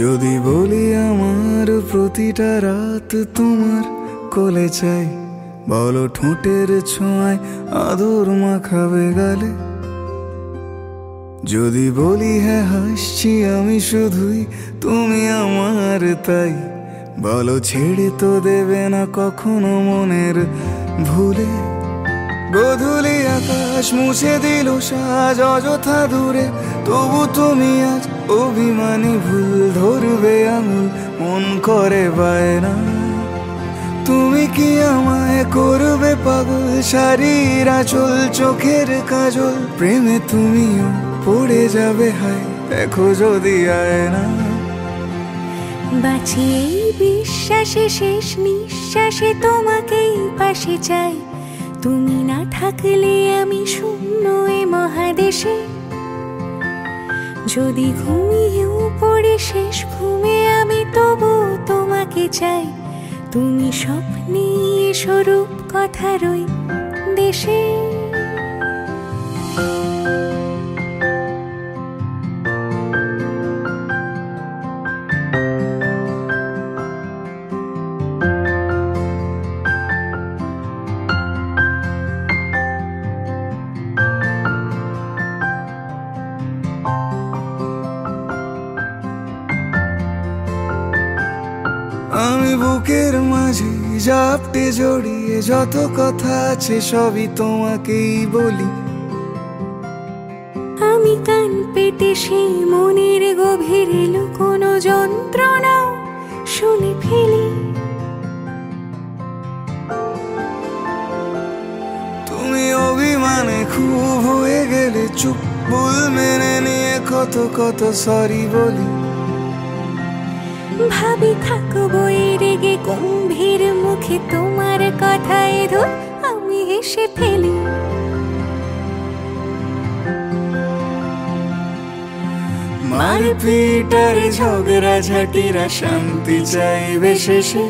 যদি বলি আমার প্রতিটা রাত তোমার কোলে চাই, বলো ঠোঁটের ছোঁয়ায় আদর মাখাবে গালে। যদি বলি হ্যাঁ হাসছি আমি শুধুই, তুমি আমার তাই, বলো ছেড়ে তো দেবে না কখনো মনের ভুলে। গোধূলি আকাশ মুছে দিল সাজ অযথা দূরে, তবু তুমি আজ অভিমানী ভুল ধরবে আঙুল, মন করে বায়না। তুমি কি আমায় করবে পাগল, শাড়ির আঁচল চোখের কাজল, প্রেমে তুমিও পড়ে যাবে হায় দেখো যদি আয়না। বাঁচি এই বিশ্বাসে শেষ নিঃশ্বাসে তোমাকেই পাশে চাই, তুমি না থাকলে আমি শূন্য এ মহাদেশে। যদি ঘুমিয়েও পড়ে শেষ ঘুমে আমি তবু তোমাকে চাই, তুমি স্বপ্নে স্বরূপ কথারই দেশে। আমি বুকের মাঝে জাপটে জড়িয়ে যত কথা আছে সবই তোমাকেই বলি। আমি কান পেতে সেই মনের গভীরে লুকোনো যন্ত্রণা শুনে ফেলি। তুমি অভিমানে খুব হয়ে গেলে চুপ, ভুল মেনে নিয়ে কত কত সরি বলি। ভাবি থাকবো রেগে গম্ভীর মুখে তোমার কথায় ধর আমি হেসে ফেলি। মারপিট আর ঝগড়া ঝাঁটিরা শান্তি চাইবে শেষে,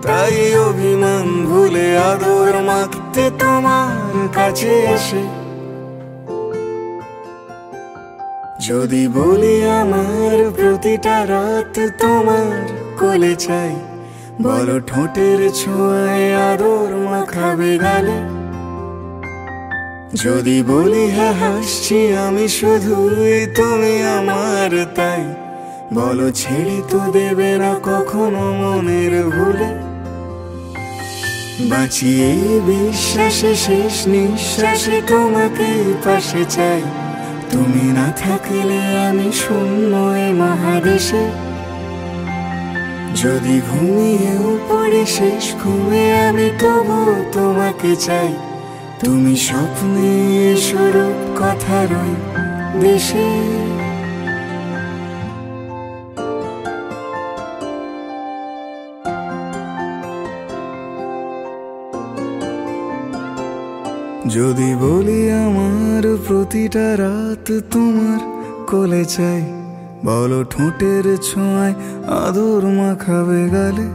তাই অভিমান ভুলে আদর মাখতে তোমার কাছে এসে। যদি বলি আমার প্রতিটা রাত তোমার কোলে চাই, বলো ঠোঁটের ছোঁয়ায় আদর মাখাবে গালে। যদি বলি হ্যাঁ হাসছি আমি শুধুই, তুমি আমার তাই, বলো ছেড়ে তো দেবে না কখনো মনের ভুলে। বাঁচি এই বিশ্বাসে শেষ নিঃশ্বাসে তোমাকেই পাশে চাই, তুমি না থাকলে আমি শূন্য এ মহাদেশে। যদি ঘুমিয়েও পড়ে শেষ ঘুমে আমি তবু তোমাকে চাই, তুমি স্বপ্নে স্বরূপ কথারই দেশে। যদি বলি আমার প্রতিটা রাত তোমার কোলে চাই, বলো ঠোঁটের ছোঁয়ায় আদর মাখাবে গালে।